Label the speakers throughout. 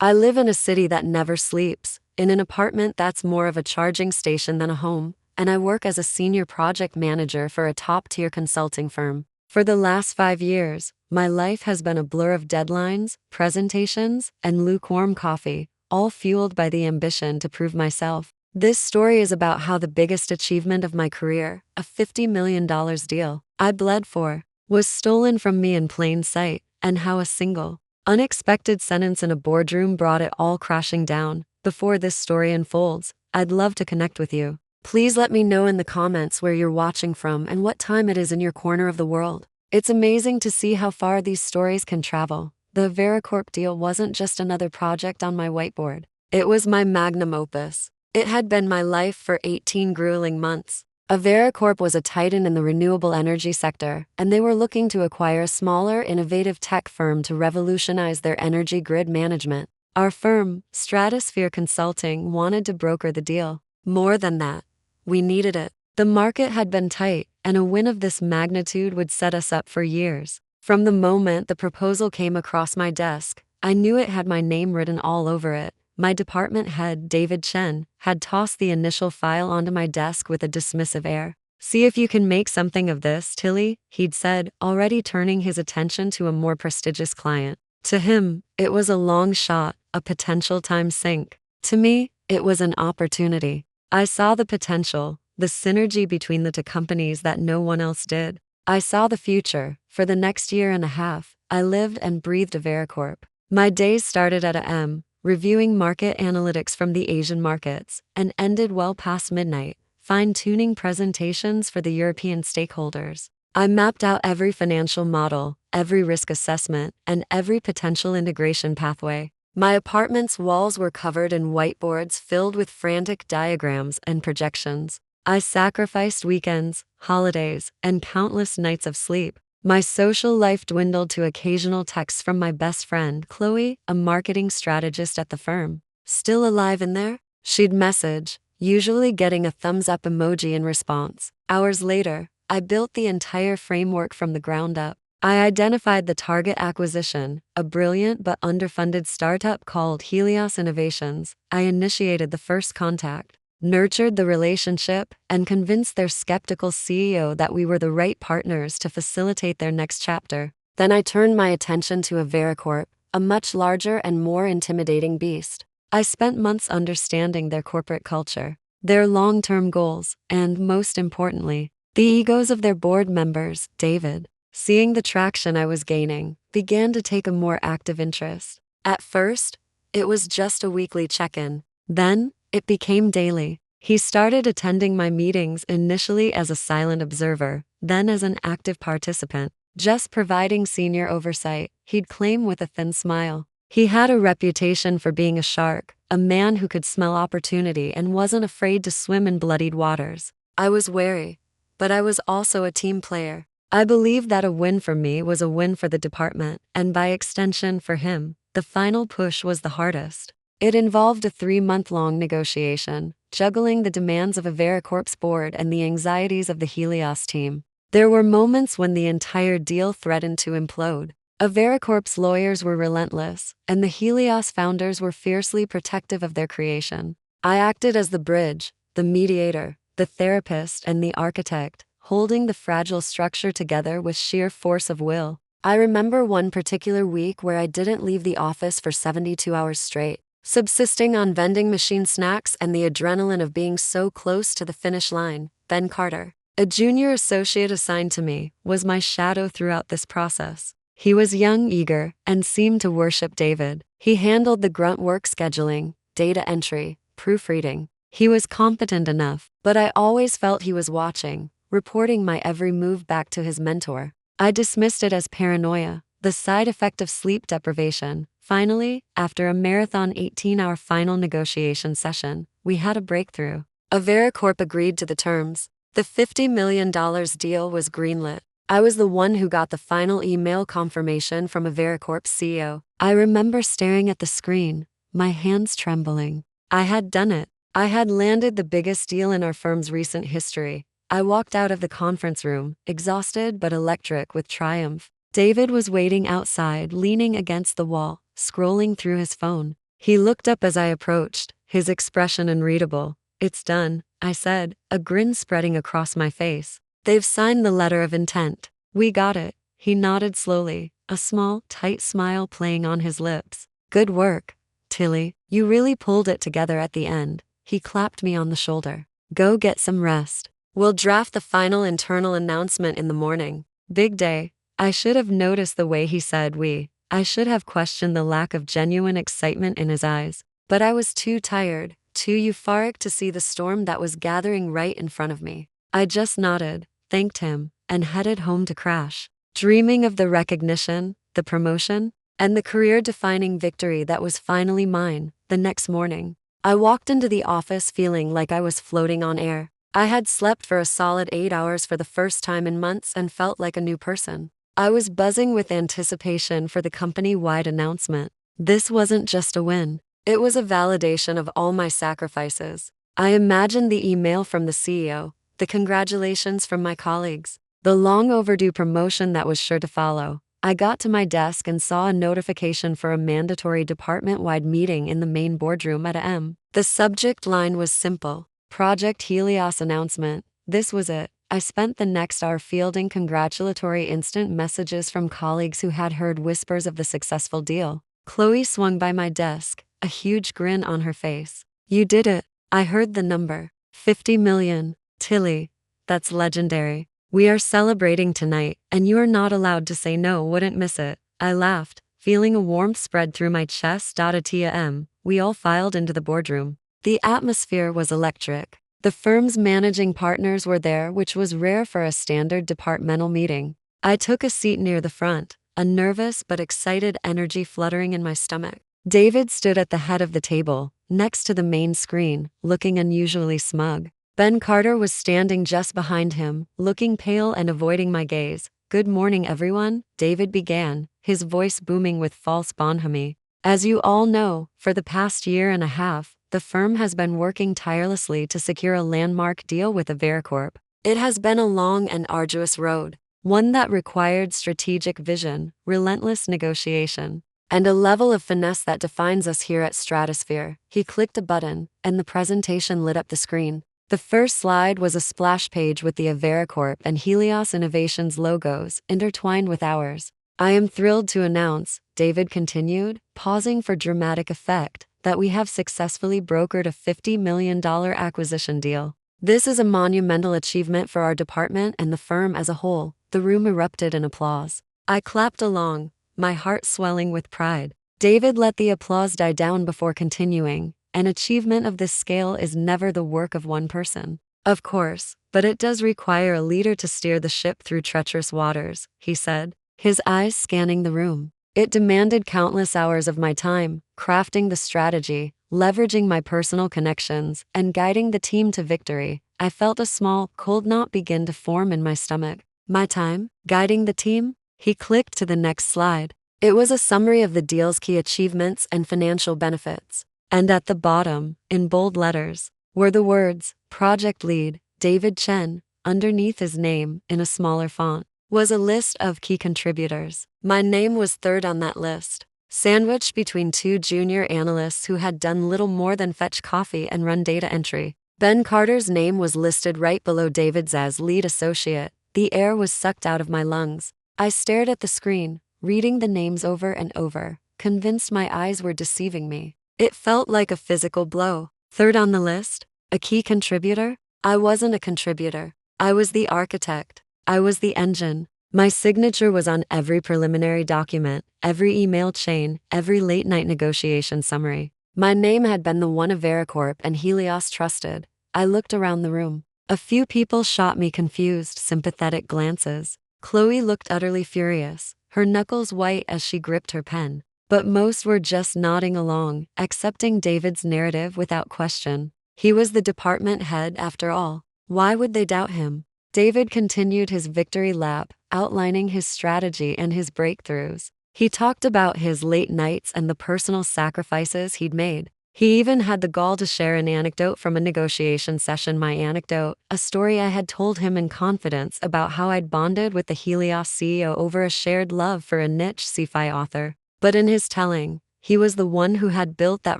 Speaker 1: I live in a city that never sleeps, in an apartment that's more of a charging station than a home, and I work as a senior project manager for a top-tier consulting firm. For the last 5 years, my life has been a blur of deadlines, presentations, and lukewarm coffee, all fueled by the ambition to prove myself. This story is about how the biggest achievement of my career, a $50 million deal I bled for, was stolen from me in plain sight, and how a single, unexpected sentence in a boardroom brought it all crashing down. Before this story unfolds, I'd love to connect with you. Please let me know in the comments where you're watching from and what time it is in your corner of the world. It's amazing to see how far these stories can travel. The Vericorp deal wasn't just another project on my whiteboard. It was my magnum opus. It had been my life for 18 grueling months. Vericorp was a titan in the renewable energy sector, and they were looking to acquire a smaller, innovative tech firm to revolutionize their energy grid management. Our firm, Stratosphere Consulting, wanted to broker the deal. More than that, we needed it. The market had been tight, and a win of this magnitude would set us up for years. From the moment the proposal came across my desk, I knew it had my name written all over it. My department head, David Chen, had tossed the initial file onto my desk with a dismissive air. "See if you can make something of this, Tilly," he'd said, already turning his attention to a more prestigious client. To him, it was a long shot, a potential time sink. To me, it was an opportunity. I saw the potential, the synergy between the two companies that no one else did. I saw the future. For the next year and a half, I lived and breathed Vericorp. My days started at a.m., reviewing market analytics from the Asian markets, and ended well past midnight, fine-tuning presentations for the European stakeholders. I mapped out every financial model, every risk assessment, and every potential integration pathway. My apartment's walls were covered in whiteboards filled with frantic diagrams and projections. I sacrificed weekends, holidays, and countless nights of sleep. My social life dwindled to occasional texts from my best friend, Chloe, a marketing strategist at the firm. "Still alive in there?" she'd message, usually getting a thumbs-up emoji in response. Hours later, I built the entire framework from the ground up. I identified the target acquisition, a brilliant but underfunded startup called Helios Innovations. I initiated the first contact, nurtured the relationship, and convinced their skeptical CEO that we were the right partners to facilitate their next chapter. Then I turned my attention to Vericorp, a much larger and more intimidating beast. I spent months understanding their corporate culture, their long-term goals, and, most importantly, the egos of their board members. David, seeing the traction I was gaining, began to take a more active interest. At first, it was just a weekly check-in. Then, it became daily. He started attending my meetings initially as a silent observer, then as an active participant, just providing senior oversight, he'd claim with a thin smile. He had a reputation for being a shark, a man who could smell opportunity and wasn't afraid to swim in bloodied waters. I was wary, but I was also a team player. I believed that a win for me was a win for the department, and by extension for him. The final push was the hardest. It involved a 3-month-long negotiation, juggling the demands of a Vericorp's board and the anxieties of the Helios team. There were moments when the entire deal threatened to implode. Vericorp's lawyers were relentless, and the Helios founders were fiercely protective of their creation. I acted as the bridge, the mediator, the therapist, and the architect, holding the fragile structure together with sheer force of will. I remember one particular week where I didn't leave the office for 72 hours straight, subsisting on vending machine snacks and the adrenaline of being so close to the finish line. Ben Carter, a junior associate assigned to me, was my shadow throughout this process. He was young, eager, and seemed to worship David. He handled the grunt work scheduling, data entry, proofreading. He was competent enough, but I always felt he was watching, reporting my every move back to his mentor. I dismissed it as paranoia, the side effect of sleep deprivation. Finally, after a marathon 18-hour final negotiation session, we had a breakthrough. Vericorp agreed to the terms. The $50 million deal was greenlit. I was the one who got the final email confirmation from Vericorp's CEO. I remember staring at the screen, my hands trembling. I had done it. I had landed the biggest deal in our firm's recent history. I walked out of the conference room, exhausted but electric with triumph. David was waiting outside, leaning against the wall, scrolling through his phone. He looked up as I approached, his expression unreadable. "It's done," I said, a grin spreading across my face. "They've signed the letter of intent. We got it." He nodded slowly, a small, tight smile playing on his lips. "Good work, Tilly. You really pulled it together at the end." He clapped me on the shoulder. "Go get some rest. We'll draft the final internal announcement in the morning." Big day. I should have noticed the way he said we. I should have questioned the lack of genuine excitement in his eyes. But I was too tired, too euphoric to see the storm that was gathering right in front of me. I just nodded, thanked him, and headed home to crash, dreaming of the recognition, the promotion, and the career-defining victory that was finally mine. The next morning, I walked into the office feeling like I was floating on air. I had slept for a solid 8 hours for the first time in months and felt like a new person. I was buzzing with anticipation for the company-wide announcement. This wasn't just a win. It was a validation of all my sacrifices. I imagined the email from the CEO, the congratulations from my colleagues, the long overdue promotion that was sure to follow. I got to my desk and saw a notification for a mandatory department-wide meeting in the main boardroom at AM. The subject line was simple: Project Helios announcement. This was it. I spent the next hour fielding congratulatory instant messages from colleagues who had heard whispers of the successful deal. Chloe swung by my desk, a huge grin on her face. "You did it." I heard the number. 50 million. Tilly, that's legendary. We are celebrating tonight, and you are not allowed to say no. Wouldn't miss it. I laughed, feeling a warmth spread through my chest. Tia M. We all filed into the boardroom. The atmosphere was electric. The firm's managing partners were there, which was rare for a standard departmental meeting. I took a seat near the front, a nervous but excited energy fluttering in my stomach. David stood at the head of the table, next to the main screen, looking unusually smug. Ben Carter was standing just behind him, looking pale and avoiding my gaze. "Good morning, everyone," David began, his voice booming with false bonhomie. "As you all know, for the past year and a half, the firm has been working tirelessly to secure a landmark deal with Avericorp. It has been a long and arduous road, one that required strategic vision, relentless negotiation, and a level of finesse that defines us here at Stratosphere." He clicked a button, and the presentation lit up the screen. The first slide was a splash page with the Avericorp and Helios Innovations logos intertwined with ours. "I am thrilled to announce," David continued, pausing for dramatic effect, "that we have successfully brokered a $50 million acquisition deal. This is a monumental achievement for our department and the firm as a whole." The room erupted in applause. I clapped along, my heart swelling with pride. David let the applause die down before continuing. "An achievement of this scale is never the work of one person, of course, but it does require a leader to steer the ship through treacherous waters," he said, his eyes scanning the room. "It demanded countless hours of my time, crafting the strategy, leveraging my personal connections, and guiding the team to victory." I felt a small, cold knot begin to form in my stomach. My time, guiding the team? He clicked to the next slide. It was a summary of the deal's key achievements and financial benefits. And at the bottom, in bold letters, were the words, "Project Lead, David Chen." Underneath his name, in a smaller font, was a list of key contributors. My name was third on that list, sandwiched between two junior analysts who had done little more than fetch coffee and run data entry. Ben Carter's name was listed right below David's as lead associate. The air was sucked out of my lungs. I stared at the screen, reading the names over and over, convinced my eyes were deceiving me. It felt like a physical blow. Third on the list? A key contributor? I wasn't a contributor. I was the architect. I was the engine. My signature was on every preliminary document, every email chain, every late-night negotiation summary. My name had been the one Avericorp and Helios trusted. I looked around the room. A few people shot me confused, sympathetic glances. Chloe looked utterly furious, her knuckles white as she gripped her pen. But most were just nodding along, accepting David's narrative without question. He was the department head after all. Why would they doubt him? David continued his victory lap, outlining his strategy and his breakthroughs. He talked about his late nights and the personal sacrifices he'd made. He even had the gall to share an anecdote from a negotiation session. My anecdote, a story I had told him in confidence about how I'd bonded with the Helios CEO over a shared love for a niche sci-fi author. But in his telling, He was the one who had built that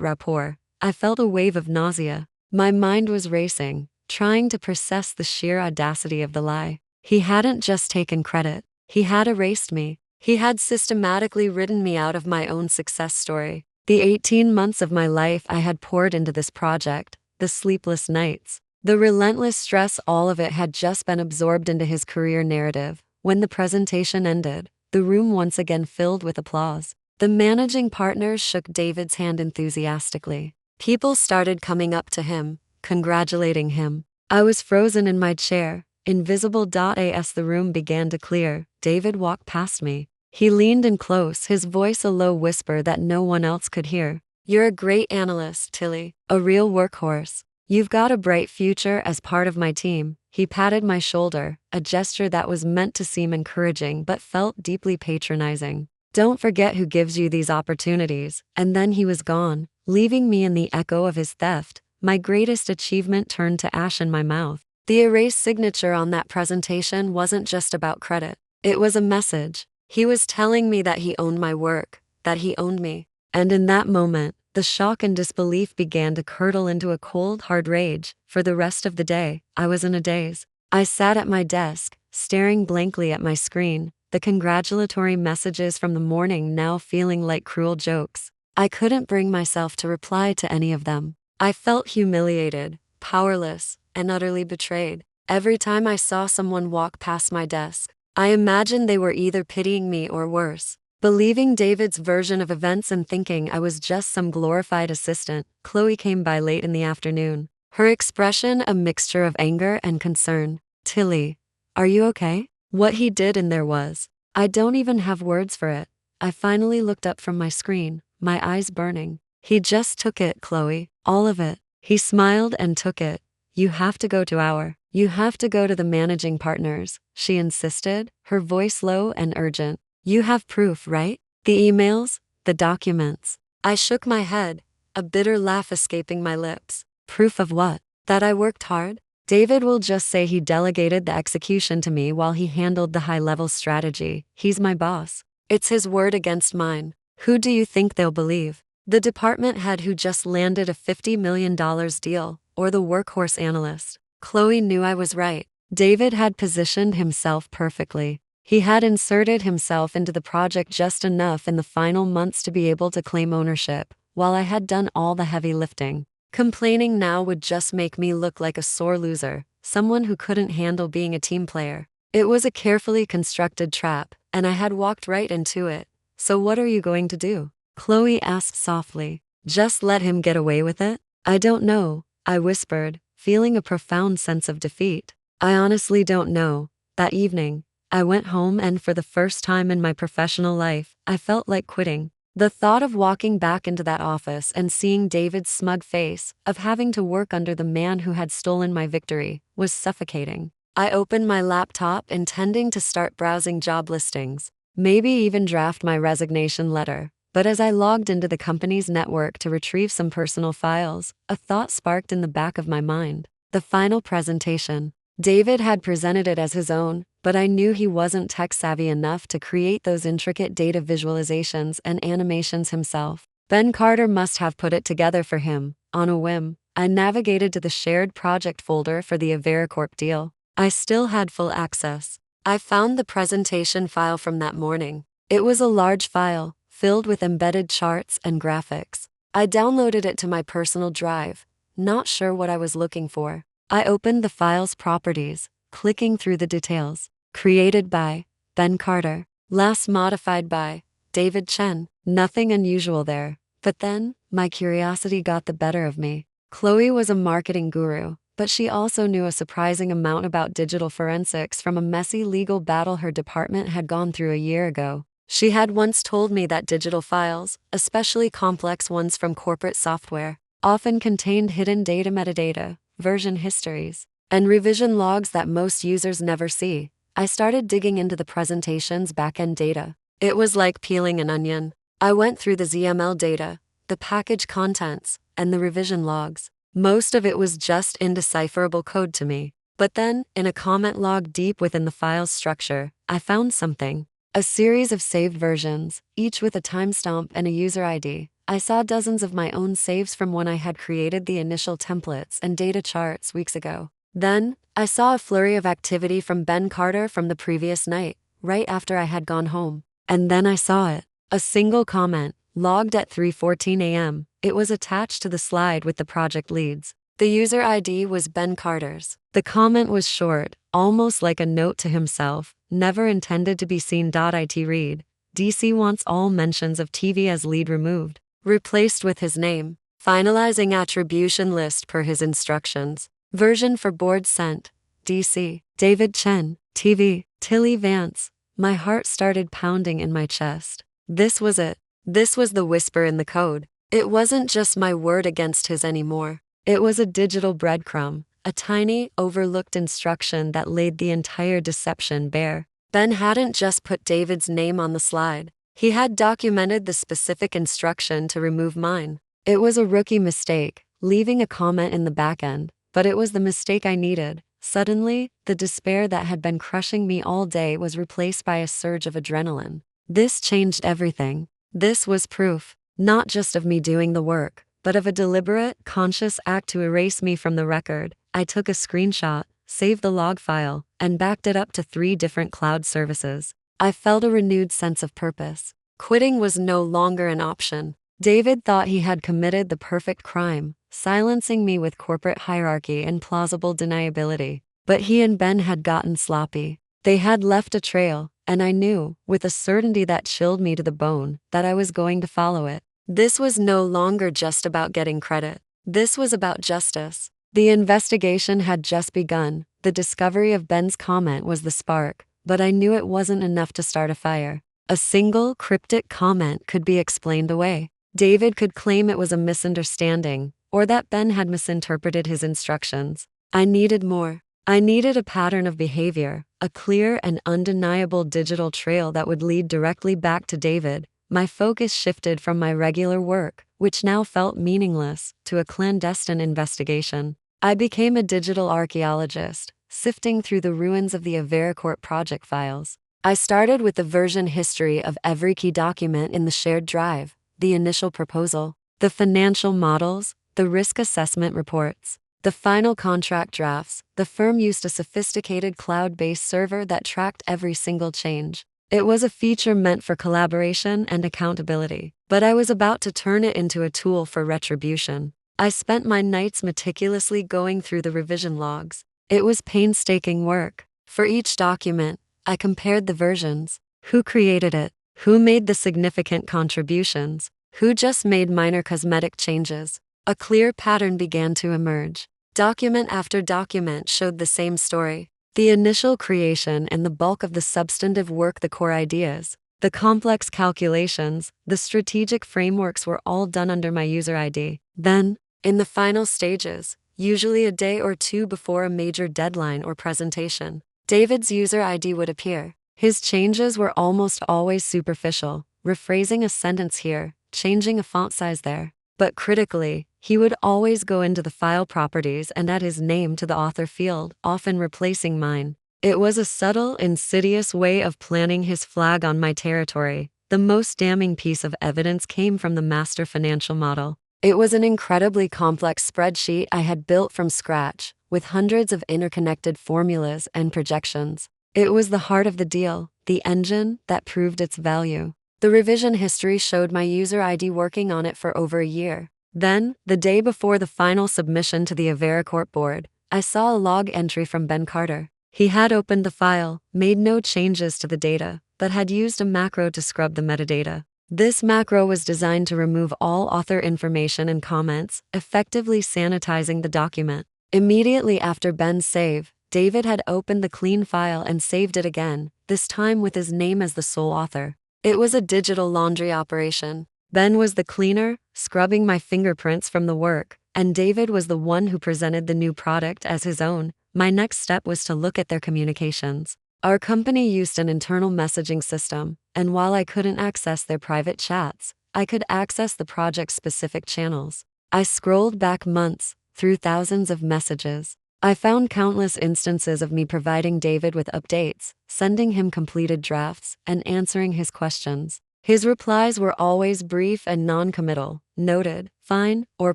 Speaker 1: rapport. I felt a wave of nausea. My mind was racing, trying to process the sheer audacity of the lie. He hadn't just taken credit. He had erased me. He had systematically written me out of my own success story. The 18 months of my life I had poured into this project, the sleepless nights, the relentless stress, all of it had just been absorbed into his career narrative. When the presentation ended, the room once again filled with applause. The managing partners shook David's hand enthusiastically. People started coming up to him, congratulating him. I was frozen in my chair, invisible. As the room began to clear, David walked past me. He leaned in close, his voice a low whisper that no one else could hear. "You're a great analyst, Tilly, a real workhorse. You've got a bright future as part of my team." He patted my shoulder, a gesture that was meant to seem encouraging but felt deeply patronizing. "Don't forget who gives you these opportunities." And then he was gone, leaving me in the echo of his theft. My greatest achievement turned to ash in my mouth. The erased signature on that presentation wasn't just about credit. It was a message. He was telling me that he owned my work, that he owned me. And in that moment, the shock and disbelief began to curdle into a cold, hard rage. For the rest of the day, I was in a daze. I sat at my desk, staring blankly at my screen, the congratulatory messages from the morning now feeling like cruel jokes. I couldn't bring myself to reply to any of them. I felt humiliated, powerless, and utterly betrayed. Every time I saw someone walk past my desk, I imagined they were either pitying me or worse, believing David's version of events and thinking I was just some glorified assistant. Chloe came by late in the afternoon, her expression a mixture of anger and concern. "Tilly, are you okay?" What he did in there was, I don't even have words for it. I finally looked up from my screen, my eyes burning. "He just took it, Chloe, all of it." He smiled and took it. You have to go to the managing partners," she insisted, her voice low and urgent. "You have proof, right? The emails, the documents." I shook my head, a bitter laugh escaping my lips. "Proof of what? That I worked hard?" "David will just say he delegated the execution to me while he handled the high-level strategy. He's my boss. It's his word against mine. Who do you think they'll believe? The department head who just landed a $50 million deal, or the workhorse analyst?" Chloe knew I was right. David had positioned himself perfectly. He had inserted himself into the project just enough in the final months to be able to claim ownership, while I had done all the heavy lifting. Complaining now would just make me look like a sore loser, someone who couldn't handle being a team player. It was a carefully constructed trap, and I had walked right into it. "So what are you going to do?" Chloe asked softly. "Just let him get away with it?" "I don't know," I whispered, feeling a profound sense of defeat. "I honestly don't know." That evening, I went home and for the first time in my professional life, I felt like quitting. The thought of walking back into that office and seeing David's smug face, of having to work under the man who had stolen my victory, was suffocating. I opened my laptop intending to start browsing job listings, maybe even draft my resignation letter. But as I logged into the company's network to retrieve some personal files, a thought sparked in the back of my mind. The final presentation. David had presented it as his own, but I knew he wasn't tech-savvy enough to create those intricate data visualizations and animations himself. Ben Carter must have put it together for him. On a whim, I navigated to the shared project folder for the AveraCorp deal. I still had full access. I found the presentation file from that morning. It was a large file, filled with embedded charts and graphics. I downloaded it to my personal drive, not sure what I was looking for. I opened the file's properties, clicking through the details. Created by Ben Carter. Last modified by David Chen. Nothing unusual there. But then, my curiosity got the better of me. Chloe was a marketing guru, but she also knew a surprising amount about digital forensics from a messy legal battle her department had gone through a year ago. She had once told me that digital files, especially complex ones from corporate software, often contained hidden data metadata, version histories, and revision logs that most users never see. I started digging into the presentation's backend data. It was like peeling an onion. I went through the XML data, the package contents, and the revision logs. Most of it was just indecipherable code to me. But then, in a comment log deep within the file's structure, I found something. A series of saved versions, each with a timestamp and a user ID. I saw dozens of my own saves from when I had created the initial templates and data charts weeks ago. Then, I saw a flurry of activity from Ben Carter from the previous night, right after I had gone home. And then I saw it. A single comment, logged at 3:14 a.m. It was attached to the slide with the project leads. The user ID was Ben Carter's. The comment was short, almost like a note to himself, never intended to be seen. It read, DC wants all mentions of TV as lead removed, replaced with his name. Finalizing attribution list per his instructions. Version for board sent. DC. David Chen. TV. Tilly Vance. My heart started pounding in my chest. This was it. This was the whisper in the code. It wasn't just my word against his anymore. It was a digital breadcrumb, a tiny, overlooked instruction that laid the entire deception bare. Ben hadn't just put David's name on the slide. He had documented the specific instruction to remove mine. It was a rookie mistake, leaving a comment in the backend, but it was the mistake I needed. Suddenly, the despair that had been crushing me all day was replaced by a surge of adrenaline. This changed everything. This was proof, not just of me doing the work, but of a deliberate, conscious act to erase me from the record. I took a screenshot, saved the log file, and backed it up to 3 different cloud services. I felt a renewed sense of purpose. Quitting was no longer an option. David thought he had committed the perfect crime, silencing me with corporate hierarchy and plausible deniability. But he and Ben had gotten sloppy. They had left a trail, and I knew, with a certainty that chilled me to the bone, that I was going to follow it. This was no longer just about getting credit. This was about justice. The investigation had just begun. The discovery of Ben's comment was the spark, but I knew it wasn't enough to start a fire. A single, cryptic comment could be explained away. David could claim it was a misunderstanding, or that Ben had misinterpreted his instructions. I needed more. I needed a pattern of behavior, a clear and undeniable digital trail that would lead directly back to David. My focus shifted from my regular work, which now felt meaningless, to a clandestine investigation. I became a digital archaeologist, sifting through the ruins of the AveraCorp project files. I started with the version history of every key document in the shared drive, the initial proposal, the financial models, the risk assessment reports, the final contract drafts. The firm used a sophisticated cloud-based server that tracked every single change. It was a feature meant for collaboration and accountability, but I was about to turn it into a tool for retribution. I spent my nights meticulously going through the revision logs. It was painstaking work. For each document, I compared the versions. Who created it? Who made the significant contributions? Who just made minor cosmetic changes? A clear pattern began to emerge. Document after document showed the same story. The initial creation and the bulk of the substantive work, the core ideas, the complex calculations, the strategic frameworks were all done under my user ID. Then, in the final stages, usually a day or 2 before a major deadline or presentation, David's user ID would appear. His changes were almost always superficial, rephrasing a sentence here, changing a font size there. But critically, he would always go into the file properties and add his name to the author field, often replacing mine. It was a subtle, insidious way of planting his flag on my territory. The most damning piece of evidence came from the master financial model. It was an incredibly complex spreadsheet I had built from scratch, with hundreds of interconnected formulas and projections. It was the heart of the deal, the engine that proved its value. The revision history showed my user ID working on it for over a year. Then, the day before the final submission to the AveraCorp board, I saw a log entry from Ben Carter. He had opened the file, made no changes to the data, but had used a macro to scrub the metadata. This macro was designed to remove all author information and comments, effectively sanitizing the document. Immediately after Ben's save, David had opened the clean file and saved it again, this time with his name as the sole author. It was a digital laundry operation. Ben was the cleaner, scrubbing my fingerprints from the work, and David was the one who presented the new product as his own. My next step was to look at their communications. Our company used an internal messaging system, and while I couldn't access their private chats, I could access the project's specific channels. I scrolled back months, through thousands of messages. I found countless instances of me providing David with updates, sending him completed drafts, and answering his questions. His replies were always brief and non-committal, noted, fine, or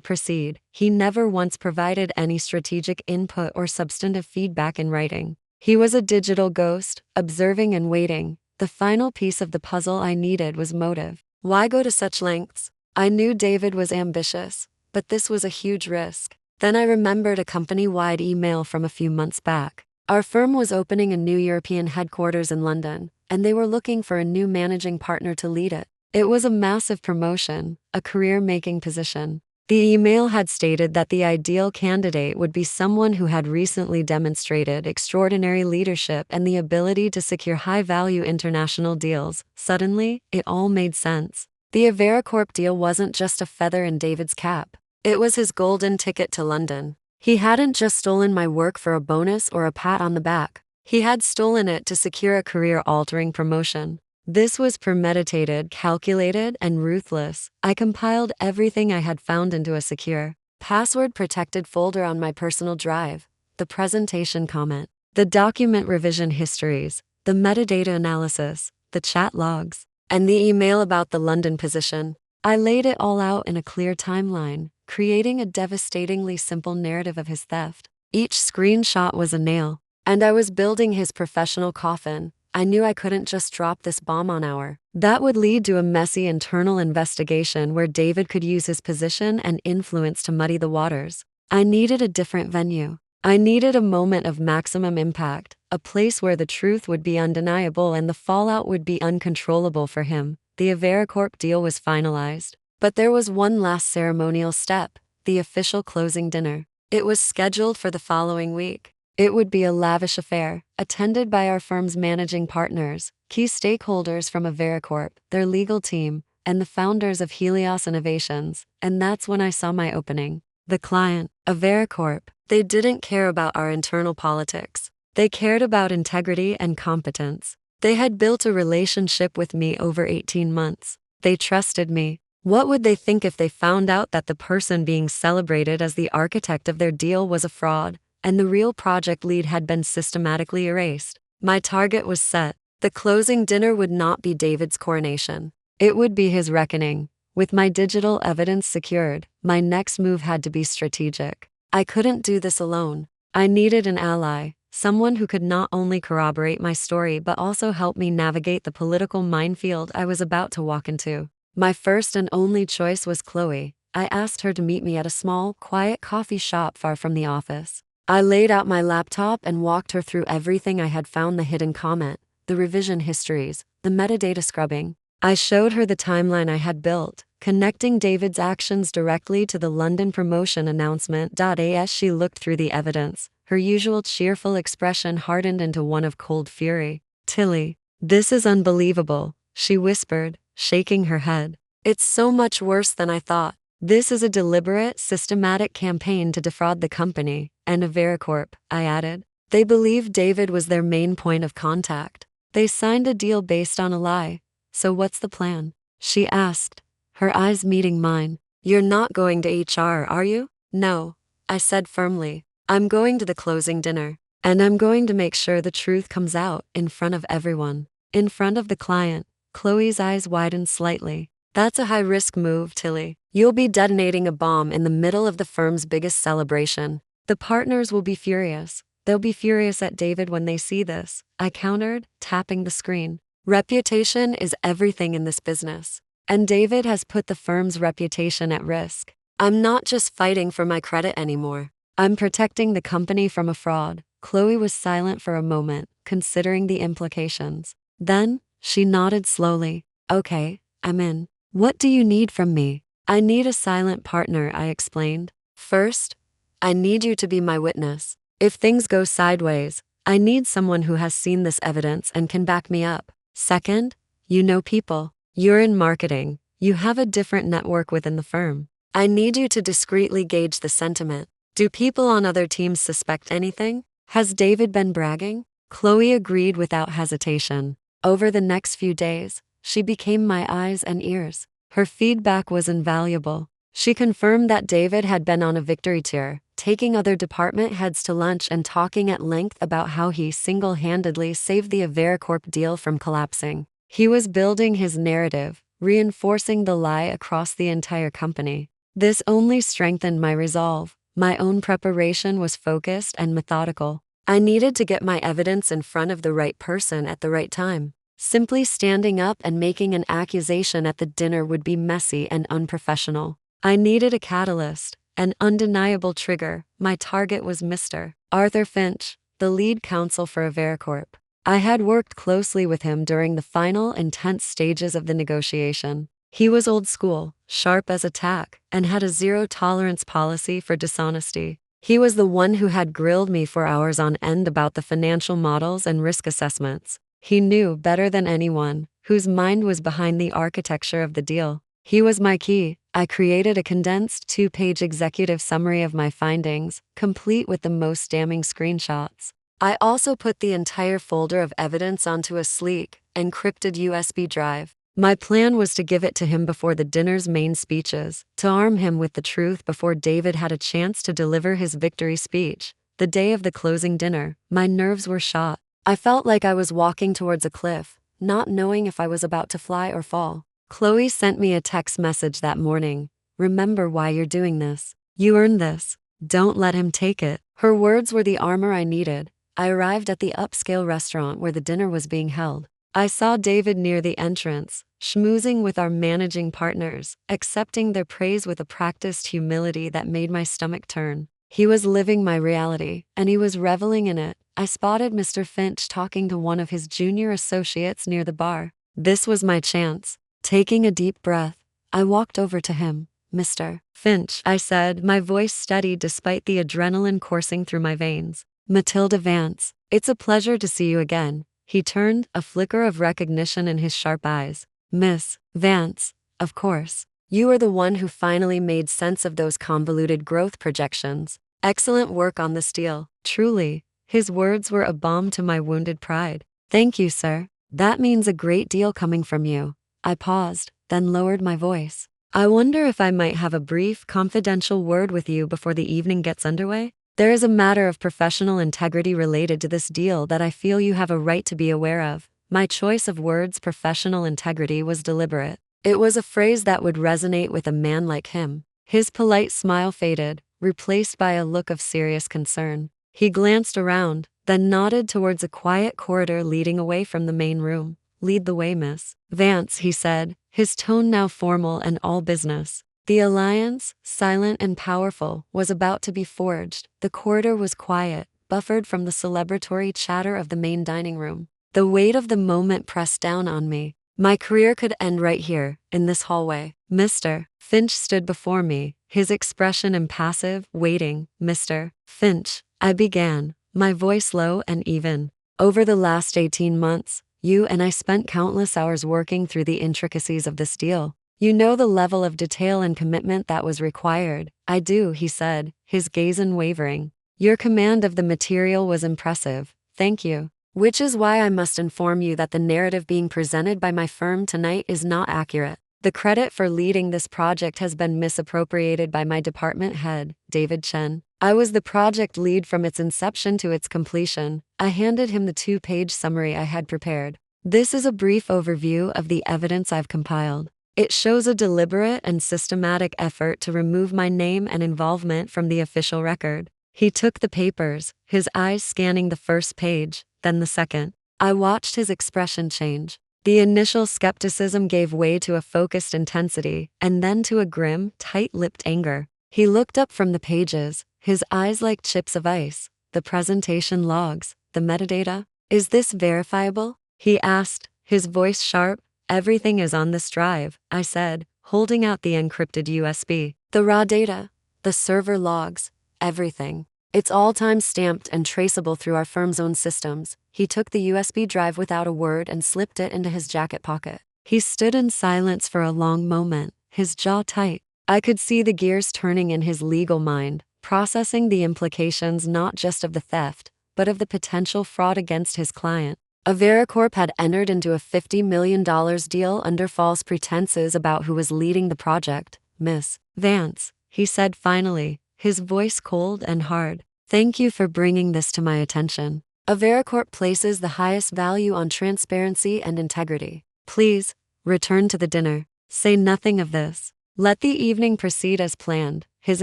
Speaker 1: proceed. He never once provided any strategic input or substantive feedback in writing. He was a digital ghost, observing and waiting. The final piece of the puzzle I needed was motive. Why go to such lengths? I knew David was ambitious, but this was a huge risk. Then I remembered a company-wide email from a few months back. Our firm was opening a new European headquarters in London, and they were looking for a new managing partner to lead it. It was a massive promotion, a career-making position. The email had stated that the ideal candidate would be someone who had recently demonstrated extraordinary leadership and the ability to secure high-value international deals. Suddenly, it all made sense. The AveraCorp deal wasn't just a feather in David's cap. It was his golden ticket to London. He hadn't just stolen my work for a bonus or a pat on the back. He had stolen it to secure a career-altering promotion. This was premeditated, calculated, and ruthless. I compiled everything I had found into a secure, password-protected folder on my personal drive: the presentation comment, the document revision histories, the metadata analysis, the chat logs, and the email about the London position. I laid it all out in a clear timeline, creating a devastatingly simple narrative of his theft. Each screenshot was a nail, and I was building his professional coffin. I knew I couldn't just drop this bomb on our. That would lead to a messy internal investigation where David could use his position and influence to muddy the waters. I needed a different venue. I needed a moment of maximum impact, a place where the truth would be undeniable and the fallout would be uncontrollable for him. The AveraCorp deal was finalized. But there was one last ceremonial step: the official closing dinner. It was scheduled for the following week. It would be a lavish affair, attended by our firm's managing partners, key stakeholders from AveraCorp, their legal team, and the founders of Helios Innovations. And that's when I saw my opening. The client, AveraCorp, they didn't care about our internal politics. They cared about integrity and competence. They had built a relationship with me over 18 months. They trusted me. What would they think if they found out that the person being celebrated as the architect of their deal was a fraud, and the real project lead had been systematically erased? My target was set. The closing dinner would not be David's coronation. It would be his reckoning. With my digital evidence secured, my next move had to be strategic. I couldn't do this alone. I needed an ally, someone who could not only corroborate my story but also help me navigate the political minefield I was about to walk into. My first and only choice was Chloe. I asked her to meet me at a small, quiet coffee shop far from the office. I laid out my laptop and walked her through everything I had found: the hidden comment, the revision histories, the metadata scrubbing. I showed her the timeline I had built, connecting David's actions directly to the London promotion announcement. As she looked through the evidence, her usual cheerful expression hardened into one of cold fury. "Tilly, this is unbelievable," she whispered, shaking her head. "It's so much worse than I thought. This is a deliberate, systematic campaign to defraud the company and AveraCorp," I added. "They believe David was their main point of contact. They signed a deal based on a lie. So what's the plan?" she asked, her eyes meeting mine. "You're not going to HR, are you?" "No," I said firmly. "I'm going to the closing dinner. And I'm going to make sure the truth comes out in front of everyone." In front of the client. Chloe's eyes widened slightly. "That's a high-risk move, Tilly. You'll be detonating a bomb in the middle of the firm's biggest celebration. The partners will be furious. They'll be furious at David when they see this," I countered, tapping the screen. "Reputation is everything in this business. And David has put the firm's reputation at risk. I'm not just fighting for my credit anymore. I'm protecting the company from a fraud." Chloe was silent for a moment, considering the implications. Then, she nodded slowly. "Okay, I'm in. What do you need from me?" "I need a silent partner," I explained. "First, I need you to be my witness. If things go sideways, I need someone who has seen this evidence and can back me up. Second, you know people. You're in marketing. You have a different network within the firm. I need you to discreetly gauge the sentiment. Do people on other teams suspect anything? Has David been bragging?" Chloe agreed without hesitation. Over the next few days, she became my eyes and ears. Her feedback was invaluable. She confirmed that David had been on a victory tour, taking other department heads to lunch and talking at length about how he single-handedly saved the AveraCorp deal from collapsing. He was building his narrative, reinforcing the lie across the entire company. This only strengthened my resolve. My own preparation was focused and methodical. I needed to get my evidence in front of the right person at the right time. Simply standing up and making an accusation at the dinner would be messy and unprofessional. I needed a catalyst, an undeniable trigger. My target was Mr. Arthur Finch, the lead counsel for Avericorp. I had worked closely with him during the final intense stages of the negotiation. He was old school, sharp as a tack, and had a zero-tolerance policy for dishonesty. He was the one who had grilled me for hours on end about the financial models and risk assessments. He knew better than anyone whose mind was behind the architecture of the deal. He was my key. I created a condensed 2-page executive summary of my findings, complete with the most damning screenshots. I also put the entire folder of evidence onto a sleek, encrypted USB drive. My plan was to give it to him before the dinner's main speeches, to arm him with the truth before David had a chance to deliver his victory speech. The day of the closing dinner, my nerves were shot. I felt like I was walking towards a cliff, not knowing if I was about to fly or fall. Chloe sent me a text message that morning. "Remember why you're doing this. You earned this. Don't let him take it." Her words were the armor I needed. I arrived at the upscale restaurant where the dinner was being held. I saw David near the entrance, schmoozing with our managing partners, accepting their praise with a practiced humility that made my stomach turn. He was living my reality, and he was reveling in it. I spotted Mr. Finch talking to one of his junior associates near the bar. This was my chance. Taking a deep breath, I walked over to him. "Mr. Finch," I said, my voice steady despite the adrenaline coursing through my veins. "Matilda Vance, it's a pleasure to see you again." He turned, a flicker of recognition in his sharp eyes. "Miss Vance, of course. You are the one who finally made sense of those convoluted growth projections. Excellent work on this deal, truly." His words were a balm to my wounded pride. "Thank you, sir. That means a great deal coming from you." I paused, then lowered my voice. "I wonder if I might have a brief, confidential word with you before the evening gets underway? There is a matter of professional integrity related to this deal that I feel you have a right to be aware of." My choice of words, professional integrity, was deliberate. It was a phrase that would resonate with a man like him. His polite smile faded, replaced by a look of serious concern. He glanced around, then nodded towards a quiet corridor leading away from the main room. "Lead the way, Miss Vance," he said, his tone now formal and all business. The alliance, silent and powerful, was about to be forged. The corridor was quiet, buffered from the celebratory chatter of the main dining room. The weight of the moment pressed down on me. My career could end right here, in this hallway. Mr. Finch stood before me, his expression impassive, waiting. "Mr. Finch," I began, my voice low and even. "Over the last 18 months, you and I spent countless hours working through the intricacies of this deal. You know the level of detail and commitment that was required." "I do," he said, his gaze unwavering. "Your command of the material was impressive. Thank you. Which is why I must inform you that the narrative being presented by my firm tonight is not accurate. The credit for leading this project has been misappropriated by my department head, David Chen. I was the project lead from its inception to its completion." I handed him the 2-page summary I had prepared. "This is a brief overview of the evidence I've compiled. It shows a deliberate and systematic effort to remove my name and involvement from the official record." He took the papers, his eyes scanning the first page, then the second. I watched his expression change. The initial skepticism gave way to a focused intensity, and then to a grim, tight-lipped anger. He looked up from the pages, his eyes like chips of ice. "The presentation logs, the metadata. Is this verifiable?" he asked, his voice sharp. "Everything is on this drive," I said, holding out the encrypted USB. "The raw data, the server logs, everything. It's all time-stamped and traceable through our firm's own systems." He took the USB drive without a word and slipped it into his jacket pocket. He stood in silence for a long moment, his jaw tight. I could see the gears turning in his legal mind, processing the implications not just of the theft, but of the potential fraud against his client. Avericorp had entered into a $50 million deal under false pretenses about who was leading the project. "Miss Vance," he said finally, his voice cold and hard. "Thank you for bringing this to my attention. Avericorp places the highest value on transparency and integrity. Please, return to the dinner. Say nothing of this. Let the evening proceed as planned. His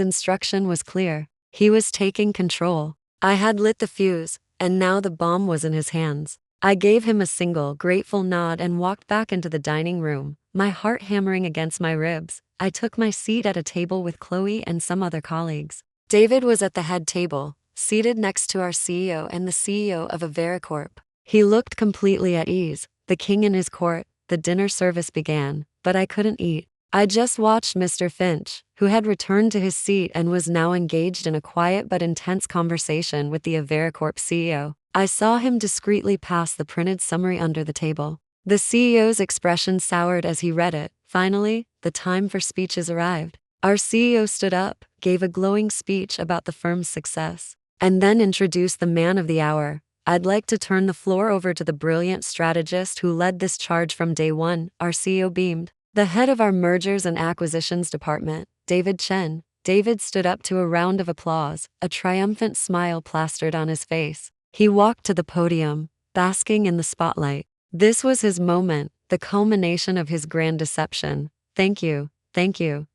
Speaker 1: instruction was clear. He was taking control. I had lit the fuse, and now the bomb was in his hands. I gave him a single, grateful nod and walked back into the dining room, my heart hammering against my ribs. I took my seat at a table with Chloe and some other colleagues. David was at the head table, seated next to our CEO and the CEO of Avericorp. He looked completely at ease, the king in his court. The dinner service began, but I couldn't eat. I just watched Mr. Finch, who had returned to his seat and was now engaged in a quiet but intense conversation with the Avericorp CEO. I saw him discreetly pass the printed summary under the table. The CEO's expression soured as he read it. Finally, the time for speeches arrived. Our CEO stood up, gave a glowing speech about the firm's success, and then introduced the man of the hour. I'd like to turn the floor over to the brilliant strategist who led this charge from day one, our CEO beamed. The head of our mergers and acquisitions department, David Chen. David stood up to a round of applause, a triumphant smile plastered on his face. He walked to the podium, basking in the spotlight. This was his moment, the culmination of his grand deception. Thank you,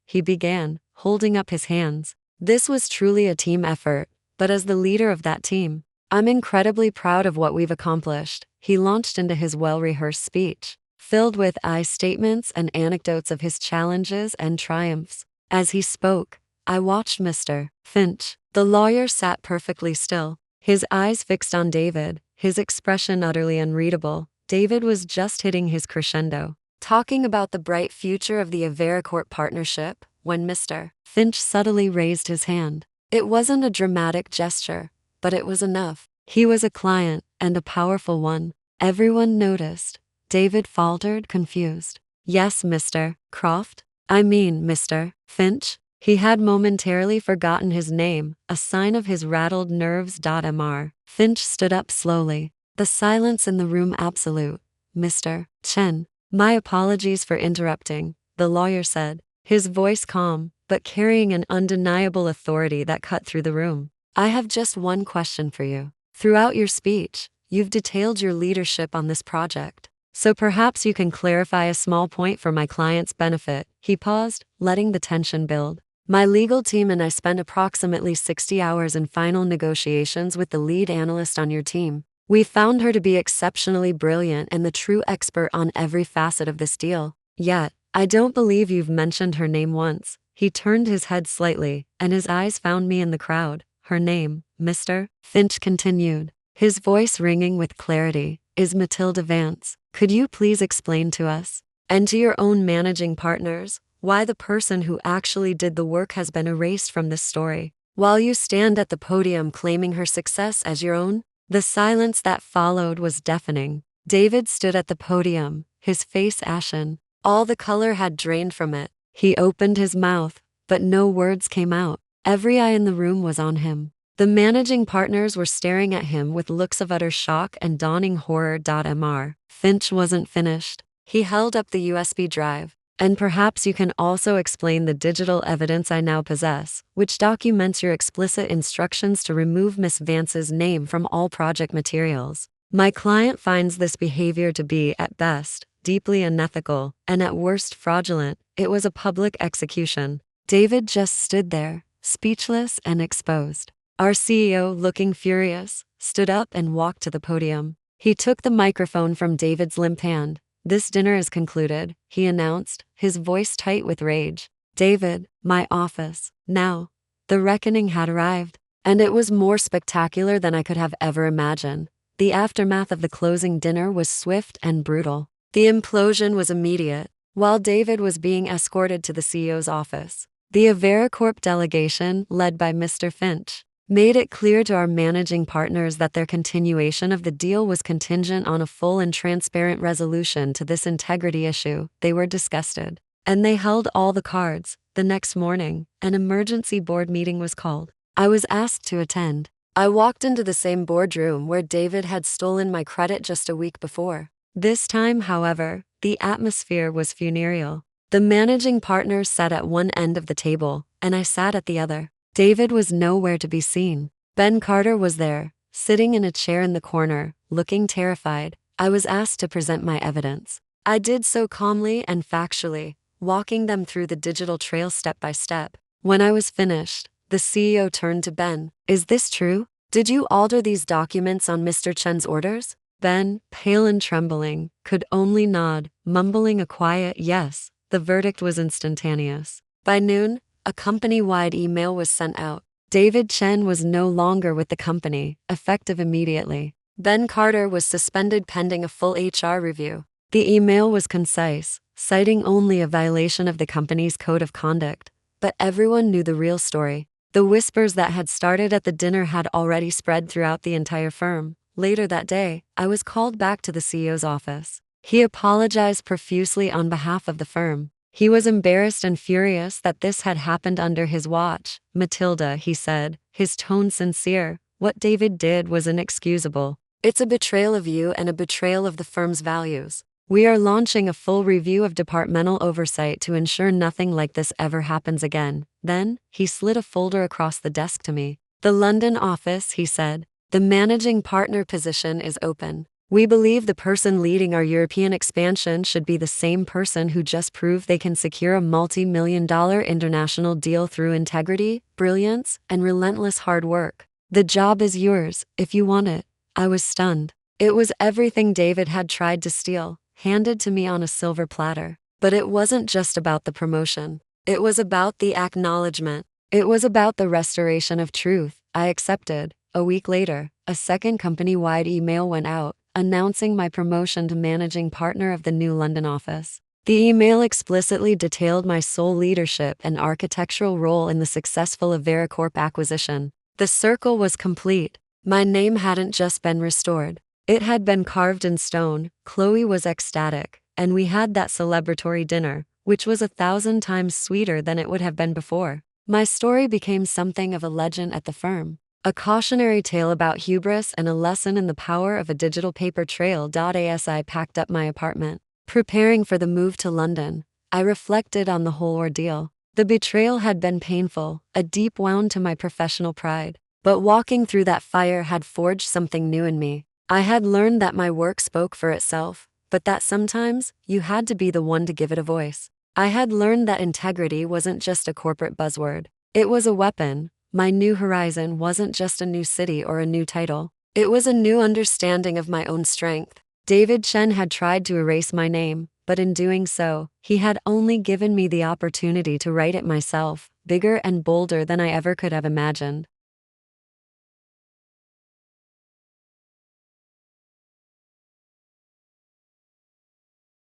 Speaker 1: he began, holding up his hands. This was truly a team effort, but as the leader of that team, I'm incredibly proud of what we've accomplished. He launched into his well-rehearsed speech, filled with statements and anecdotes of his challenges and triumphs. As he spoke, I watched Mr. Finch. The lawyer sat perfectly still, his eyes fixed on David, his expression utterly unreadable. David was just hitting his crescendo, talking about the bright future of the Avericorp partnership, when Mr. Finch subtly raised his hand. It wasn't a dramatic gesture, but it was enough. He was a client, and a powerful one. Everyone noticed. David faltered, confused. Yes, Mr. Croft? I mean, Mr. Finch? He had momentarily forgotten his name, a sign of his rattled nerves. Mr. Finch stood up slowly. The silence in the room absolute. Mr. Chen. My apologies for interrupting, the lawyer said, his voice calm, but carrying an undeniable authority that cut through the room. I have just one question for you. Throughout your speech, you've detailed your leadership on this project. So perhaps you can clarify a small point for my client's benefit. He paused, letting the tension build. My legal team and I spent approximately 60 hours in final negotiations with the lead analyst on your team. We found her to be exceptionally brilliant and the true expert on every facet of this deal. Yet, I don't believe you've mentioned her name once. He turned his head slightly, and his eyes found me in the crowd. Her name, Mr. Finch continued, his voice ringing with clarity, is Matilda Vance. Could you please explain to us, and to your own managing partners, why the person who actually did the work has been erased from this story, while you stand at the podium claiming her success as your own? The silence that followed was deafening. David stood at the podium, his face ashen. All the color had drained from it. He opened his mouth, but no words came out. Every eye in the room was on him. The managing partners were staring at him with looks of utter shock and dawning horror. Mr. Finch wasn't finished. He held up the USB drive. And perhaps you can also explain the digital evidence I now possess, which documents your explicit instructions to remove Miss Vance's name from all project materials. My client finds this behavior to be, at best, deeply unethical, and at worst fraudulent. It was a public execution. David just stood there, speechless and exposed. Our CEO, looking furious, stood up and walked to the podium. He took the microphone from David's limp hand. This dinner is concluded, he announced, his voice tight with rage. David, my office, now. The reckoning had arrived, and it was more spectacular than I could have ever imagined. The aftermath of the closing dinner was swift and brutal. The implosion was immediate. While David was being escorted to the CEO's office, the Avericorp delegation, led by Mr. Finch, made it clear to our managing partners that their continuation of the deal was contingent on a full and transparent resolution to this integrity issue. They were disgusted, and they held all the cards. The next morning, an emergency board meeting was called. I was asked to attend. I walked into the same boardroom where David had stolen my credit just a week before. This time, however, the atmosphere was funereal. The managing partners sat at one end of the table, and I sat at the other. David was nowhere to be seen. Ben Carter was there, sitting in a chair in the corner, looking terrified. I was asked to present my evidence. I did so calmly and factually, walking them through the digital trail step by step. When I was finished, the CEO turned to Ben. Is this true? Did you alter these documents on Mr. Chen's orders? Ben, pale and trembling, could only nod, mumbling a quiet yes. The verdict was instantaneous. By noon, a company-wide email was sent out. David Chen was no longer with the company, effective immediately. Ben Carter was suspended pending a full HR review. The email was concise, citing only a violation of the company's code of conduct. But everyone knew the real story. The whispers that had started at the dinner had already spread throughout the entire firm. Later that day, I was called back to the CEO's office. He apologized profusely on behalf of the firm. He was embarrassed and furious that this had happened under his watch. Matilda, he said, his tone sincere, what David did was inexcusable. It's a betrayal of you and a betrayal of the firm's values. We are launching a full review of departmental oversight to ensure nothing like this ever happens again. Then, he slid a folder across the desk to me. The London office, he said. The managing partner position is open. We believe the person leading our European expansion should be the same person who just proved they can secure a multi-million-dollar international deal through integrity, brilliance, and relentless hard work. The job is yours, if you want it. I was stunned. It was everything David had tried to steal, handed to me on a silver platter. But it wasn't just about the promotion. It was about the acknowledgement. It was about the restoration of truth. I accepted. A week later, a second company-wide email went out, announcing my promotion to managing partner of the new London office. The email explicitly detailed my sole leadership and architectural role in the successful Averacorp acquisition. The circle was complete. My name hadn't just been restored. It had been carved in stone. Chloe was ecstatic, and we had that celebratory dinner, which was 1,000 times sweeter than it would have been before. My story became something of a legend at the firm. A cautionary tale about hubris and a lesson in the power of a digital paper trail. As I packed up my apartment, preparing for the move to London, I reflected on the whole ordeal. The betrayal had been painful, a deep wound to my professional pride. But walking through that fire had forged something new in me. I had learned that my work spoke for itself, but that sometimes you had to be the one to give it a voice. I had learned that integrity wasn't just a corporate buzzword. It was a weapon. My new horizon wasn't just a new city or a new title. It was a new understanding of my own strength. David Chen had tried to erase my name, but in doing so, he had only given me the opportunity to write it myself, bigger and bolder than I ever could have imagined.